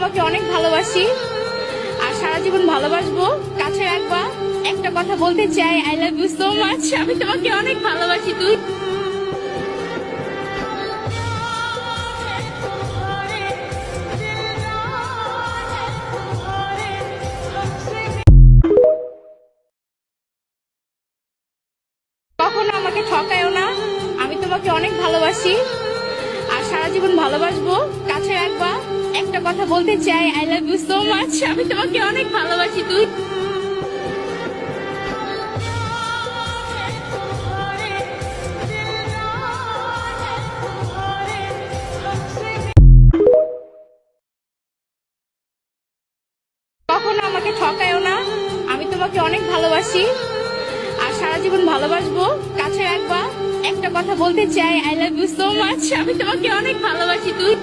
তোমাকে অনেক ভালোবাসি আর সারা জীবন ভালোবাসবো, কাছে রাখবা। একটা কথা বলতে চাই, I love you so much. আমি তোমাকে অনেক ভালোবাসি। তুই কখনো আমাকে ঠকায়ও না। আমি তোমাকে অনেক ভালোবাসি আর সারা জীবন ভালোবাসবো, কাছে রাখবা। একটা কথা বলতে চাই, I love you so much. আমি তোমাকে অনেক ভালোবাসি। তুই কখনো আমাকে ঠকায়ও না। আমি তোমাকে অনেক ভালোবাসি আর সারা জীবন ভালোবাসবো, কাছে রাখবা। একটা কথা বলতে চাই, I love you so much. আমি তোমাকে অনেক ভালোবাসি। তুই